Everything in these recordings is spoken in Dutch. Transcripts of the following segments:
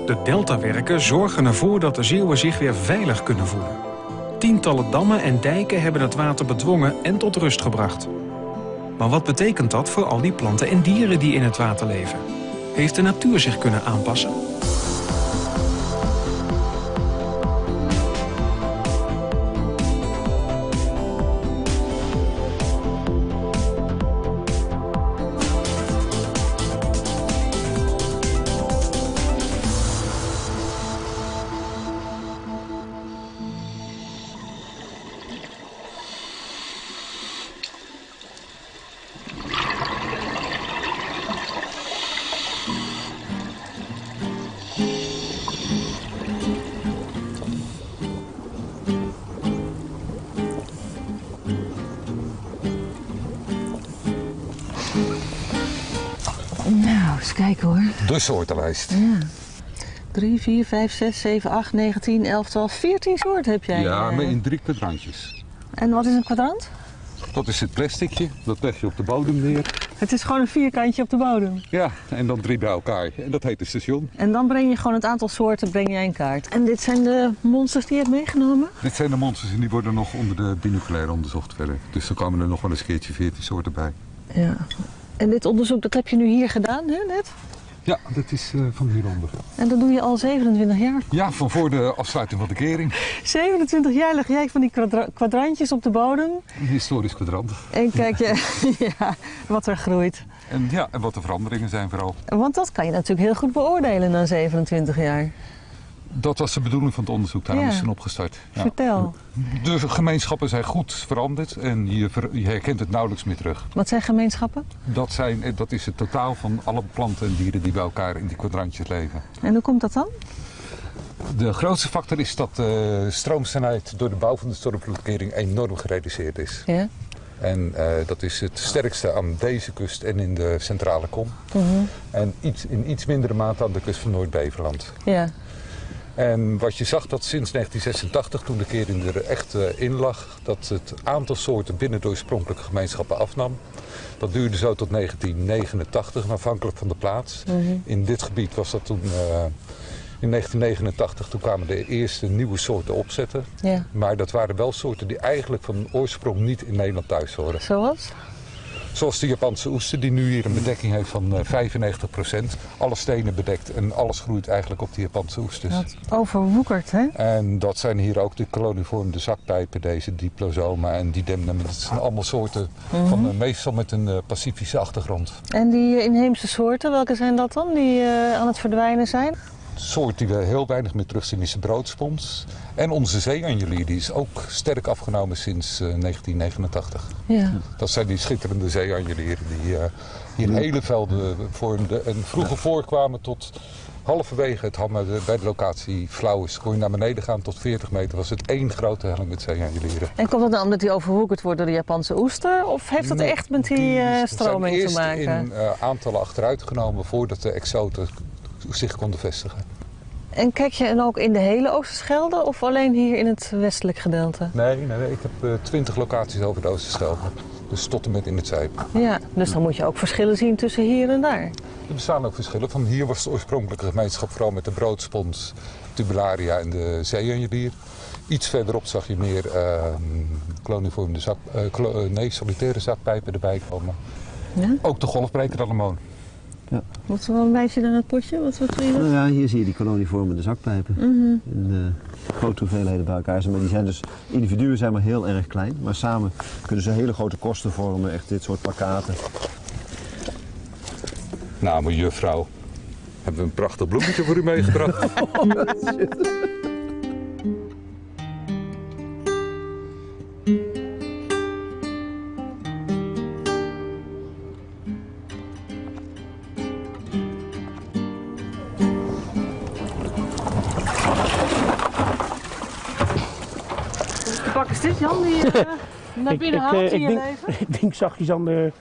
De deltawerken zorgen ervoor dat de Zeeuwen zich weer veilig kunnen voelen. Tientallen dammen en dijken hebben het water bedwongen en tot rust gebracht. Maar wat betekent dat voor al die planten en dieren die in het water leven? Heeft de natuur zich kunnen aanpassen? Nou, eens kijken hoor. De soortenlijst. Ja. 3, 4, 5, 6, 7, 8, 9, 10, 11, 12, 14 soorten heb jij. Ja, maar in 3 kwadrantjes. En wat is een kwadrant? Dat is het plasticje, dat leg je op de bodem neer. Het is gewoon een vierkantje op de bodem. Ja, en dan 3 bij elkaar. En dat heet een station. En dan breng je gewoon het aantal soorten in kaart. En dit zijn de monsters die je hebt meegenomen? Dit zijn de monsters en die worden nog onder de binoculair onderzocht verder. Dus dan komen er nog wel eens een keertje 14 soorten bij. Ja. En dit onderzoek, dat heb je nu hier gedaan, hè, net? Ja, dat is van hieronder. En dat doe je al 27 jaar? Ja, van voor de afsluiting van de kering. 27 jaar leg jij van die kwadrantjes op de bodem. Een historisch kwadrant. En kijk je ja, wat er groeit. En wat de veranderingen zijn vooral. Want dat kan je natuurlijk heel goed beoordelen na 27 jaar. Dat was de bedoeling van het onderzoek, daarom is het opgestart. Ja. Vertel. De gemeenschappen zijn goed veranderd en je herkent het nauwelijks meer terug. Wat zijn gemeenschappen? Dat is het totaal van alle planten en dieren die bij elkaar in die kwadrantjes leven. En hoe komt dat dan? De grootste factor is dat de stroomsnelheid door de bouw van de stormvloedkering enorm gereduceerd is. Ja. En dat is het sterkste aan deze kust en in de centrale kom. En in iets mindere mate aan de kust van Noord-Beverland. Ja. En wat je zag dat sinds 1986, toen de kering er echt in lag, dat het aantal soorten binnen de oorspronkelijke gemeenschappen afnam. Dat duurde zo tot 1989, afhankelijk van de plaats. In dit gebied was dat toen, in 1989, toen kwamen de eerste nieuwe soorten opzetten. Ja. Maar dat waren wel soorten die eigenlijk van oorsprong niet in Nederland thuis horen. Zoals? Zoals de Japanse oester, die nu hier een bedekking heeft van 95%. Alle stenen bedekt en alles groeit eigenlijk op de Japanse oesters. Dat overwoekert, hè? En dat zijn hier ook de kolonivormende zakpijpen, deze diplosoma en die demnen. Dat zijn allemaal soorten, van, meestal met een Pacifische achtergrond. En die inheemse soorten, welke zijn dat dan, die aan het verdwijnen zijn? De soort die we heel weinig meer terugzien is de broodspons. En onze zeeanjelier, die is ook sterk afgenomen sinds 1989. Ja. Dat zijn die schitterende zeeanjelieren die hier hele velden vormden en vroeger voorkwamen tot halverwege het Hammen, bij de locatie Flauwes. Kon je naar beneden gaan tot 40 meter, was het één grote helling met zeeanjelieren. En komt dat dan omdat die overwoekerd wordt door de Japanse oester? Of heeft dat echt met die stroming te maken? Zijn eerst in aantallen achteruit genomen voordat de exoten zich konden vestigen. En kijk je dan ook in de hele Oosterschelde of alleen hier in het westelijk gedeelte? Nee, ik heb 20 locaties over de Oosterschelde. Dus tot en met in het Zeep. Ja, dus dan moet je ook verschillen zien tussen hier en daar. Er bestaan ook verschillen. Van hier was de oorspronkelijke gemeenschap vooral met de broodspons, tubularia en de zeeanjelier. Iets verderop zag je meer kolonivormende solitaire zakpijpen erbij komen. Ja? Ook de golfbreker anemoon. Ja. Wat wel een wijsje naar het potje? Wat zie je? Nou ja, hier zie je die kolonivormende zakpijpen. In grote hoeveelheden bij elkaar zijn. Maar die zijn dus, individuen zijn maar heel erg klein. Maar samen kunnen ze hele grote kosten vormen. Echt dit soort plakkaten. Nou, mijn juffrouw, hebben we een prachtig bloemetje voor u meegebracht. Wat is dit, Jan, die naar binnen haalt in je leven? Ik denk zachtjes aan de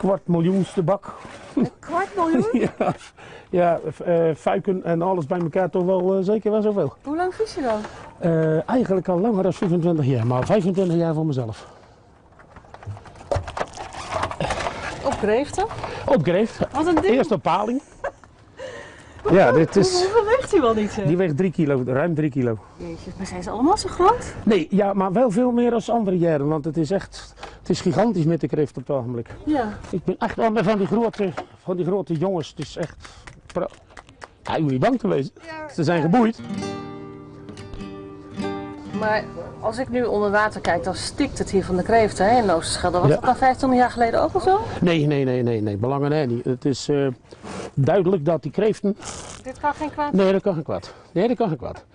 250.000ste bak. Een 250.000? Ja, fuiken en alles bij elkaar toch wel zeker wel zoveel. Hoe lang vis je dan? Eigenlijk al langer dan 25 jaar, maar 25 jaar voor mezelf. Op Kreeften? Op Kreeft. Wat een ding. Eerst op paling. Ja, dit is... Hoeveel weegt hij wel niet? Hè? Die weegt 3 kilo, ruim 3 kilo. Jeetje, maar zijn ze allemaal zo groot? Nee, ja, maar wel veel meer dan andere jaren, want het is gigantisch met de kreeft op het ogenblik. Ja. Ik ben echt wel van die grote jongens, het is echt... Ja, je moet niet bang te wezen. Ze zijn geboeid. Maar als ik nu onder water kijk, dan stikt het hier van de kreeft hè, in Oosterschelde. Was Ja. dat dan 25 jaar geleden ook al zo? Nee, belangrijk niet. Het is duidelijk dat die kreeften... Dit kan geen kwaad. Nee, dat kan geen kwaad.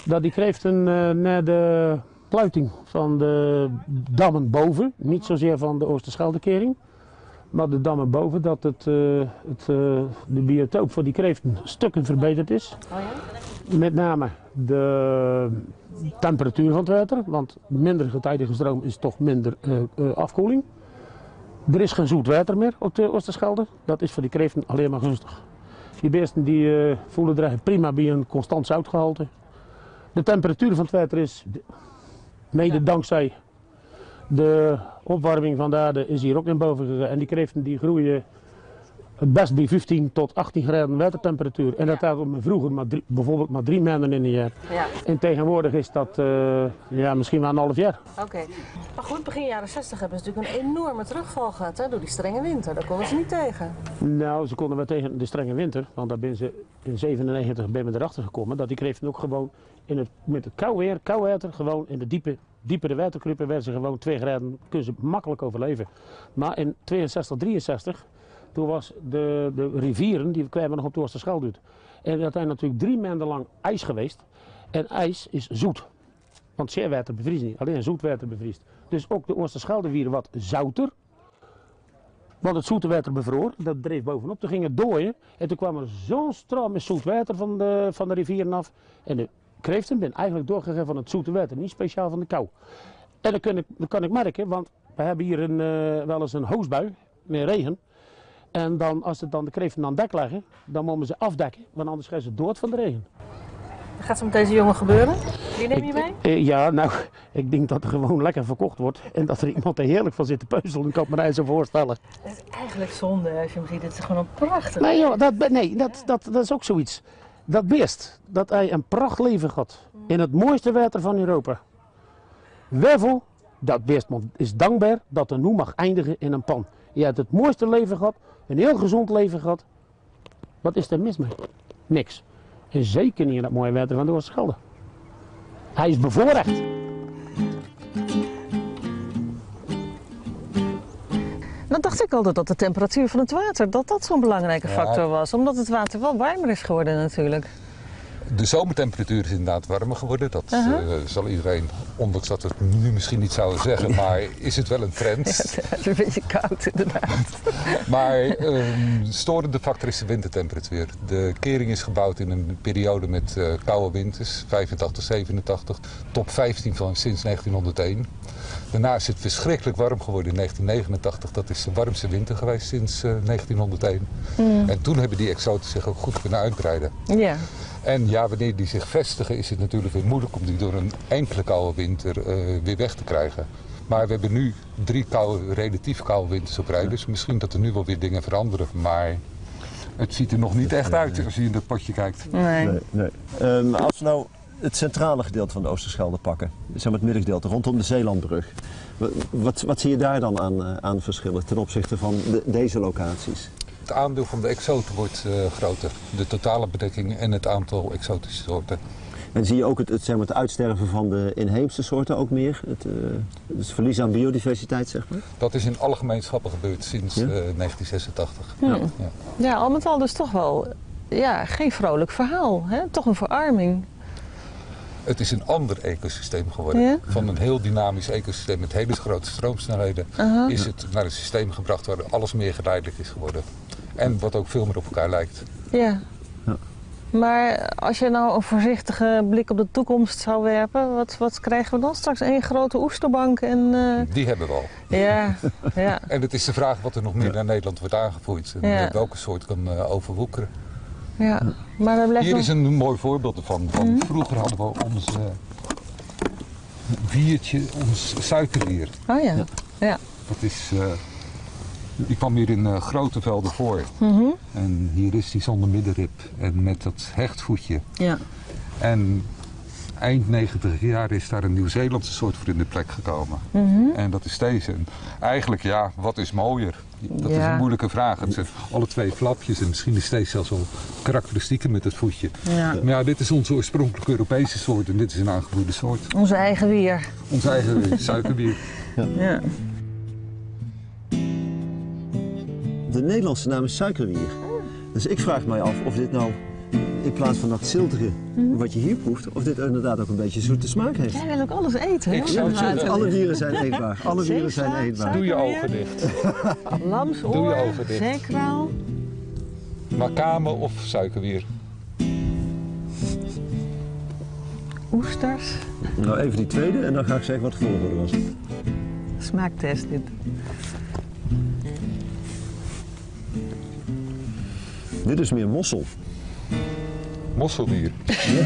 Dat die kreeften naar de pluiting van de dammen boven, niet zozeer van de Oosterscheldekering, maar de dammen boven, dat de biotoop voor die kreeften stukken verbeterd is. Oh ja? Met name de temperatuur van het water, want minder getijdige stroom is toch minder afkoeling. Er is geen zoet water meer op de Oosterschelde, dat is voor die kreeften alleen maar gunstig. Die beesten die voelen er echt prima bij een constant zoutgehalte. De temperatuur van het water is, mede dankzij de opwarming van de aarde, is hier ook naar boven gegaan. En die kreeften die groeien het best bij 15 tot 18 graden watertemperatuur. En dat had vroeger bijvoorbeeld maar 3 maanden in een jaar. Ja. En tegenwoordig is dat misschien wel een half jaar. Oké. Maar goed, begin jaren 60 hebben ze natuurlijk een enorme terugval gehad hè, door die strenge winter. Daar konden ze niet tegen. Nou, ze konden wel tegen de strenge winter, want daar ben ze in 97 ben we erachter gekomen dat die kreeften ook gewoon met het koud water, gewoon in de diepere waterkruppen, werden ze gewoon 2 graden, kunnen ze makkelijk overleven. Maar in 62, 63, toen was de rivieren, die kwamen nog op de Oosterschelde uit. En dat zijn natuurlijk 3 maanden lang ijs geweest. En ijs is zoet. Want zeewater bevriest niet, alleen zoetwater bevriest. Dus ook de Oosterschelde weer wat zouter. Want het zoete water bevroor, dat dreef bovenop. Toen ging het dooien en toen kwam er zo'n stroom met zoet water van de rivieren af. En de kreeften zijn eigenlijk doorgegeven van het zoete water, niet speciaal van de kou. En dat kan ik merken, want we hebben hier wel eens een hoosbui met regen. En dan, als het dan de kreeften aan dek leggen, dan moeten ze afdekken, want anders gaan ze dood van de regen. Wat gaat er met deze jongen gebeuren? Wie neem je mee? Ja, nou, ik denk dat er gewoon lekker verkocht wordt en dat er iemand er heerlijk van zit te peuzelen, ik kan me mij zo voorstellen. Het is eigenlijk zonde als je hem ziet. Het is gewoon een prachtig. Nee, joh, dat is ook zoiets. Dat beest, dat hij een prachtleven had in het mooiste water van Europa. Wervel, dat beest is dankbaar dat er nu mag eindigen in een pan. Je hebt het mooiste leven gehad, een heel gezond leven gehad. Wat is er mis mee? Niks. En zeker niet in dat mooie water van de Oosterschelde. Hij is bevoorrecht. Dan dacht ik altijd dat de temperatuur van het water dat zo'n belangrijke factor was. Omdat het water wel warmer is geworden natuurlijk. De zomertemperatuur is inderdaad warmer geworden. Dat zal iedereen, ondanks dat we het nu misschien niet zouden zeggen, maar is het wel een trend. Ja, het is een beetje koud inderdaad. Maar storende factor is de wintertemperatuur. De kering is gebouwd in een periode met koude winters, 85, 87, top 15 van sinds 1901. Daarna is het verschrikkelijk warm geworden in 1989. Dat is de warmste winter geweest sinds 1901. En toen hebben die exoten zich ook goed kunnen uitbreiden. Ja. En ja, wanneer die zich vestigen is het natuurlijk weer moeilijk om die door een enkele koude winter weer weg te krijgen. Maar we hebben nu 3 relatief koude winters op rij. Dus misschien dat er nu wel weer dingen veranderen. Maar het ziet er nog niet echt uit als je in dat potje kijkt. Nee. Als we nou het centrale gedeelte van de Oosterschelde pakken, zeg maar het middengedeelte rondom de Zeelandbrug. Wat zie je daar dan aan verschillen ten opzichte van deze locaties? Het aandeel van de exoten wordt groter. De totale bedekking en het aantal exotische soorten. En zie je ook het uitsterven van de inheemse soorten ook meer? Het verlies aan biodiversiteit, zeg maar? Dat is in alle gemeenschappen gebeurd sinds 1986. Ja, al met al dus toch wel geen vrolijk verhaal. Hè? Toch een verarming. Het is een ander ecosysteem geworden. Ja? Van een heel dynamisch ecosysteem met hele grote stroomsnelheden is het naar een systeem gebracht waar alles meer geleidelijk is geworden. En wat ook veel meer op elkaar lijkt. Ja. Maar als je nou een voorzichtige blik op de toekomst zou werpen, wat krijgen we dan straks? Een grote oesterbank en... Die hebben we al. Ja. En het is de vraag wat er nog meer naar Nederland wordt aangevoerd. En welke soort kan overwoekeren. Ja. Maar hier is een mooi voorbeeld ervan. Vroeger hadden we ons wiertje, ons suikerwier. Oh ja. Dat is Die kwam hier in grote velden voor. En hier is die zonder middenrib en met dat hechtvoetje. Ja. En eind 90 jaar is daar een Nieuw-Zeelandse soort voor in de plek gekomen. En dat is deze. En eigenlijk, ja, wat is mooier? Dat is een moeilijke vraag. Het zijn alle twee flapjes en misschien is deze zelfs wel karakteristieken met het voetje. Ja. Maar ja, dit is onze oorspronkelijke Europese soort en dit is een aangeboerde soort. Onze eigen wier. Onze eigen suikerbier. Ja. De Nederlandse naam is suikerwier. Dus ik vraag mij af of dit nou in plaats van dat ziltige wat je hier proeft, of dit inderdaad ook een beetje zoete smaak heeft. Jij wil ook alles eten, hè? Ik zou zeggen, Alle dieren zijn eetbaar. Alle dieren zijn eetbaar. Doe je ogen dicht. Lamsoor, Doe je ogen dicht. zeekraal. Makame of suikerbier? Oesters. Nou, even die tweede en dan ga ik zeggen wat de volgorde was. Smaaktest dit. Dit is meer mossel. Mosselbier. Ja.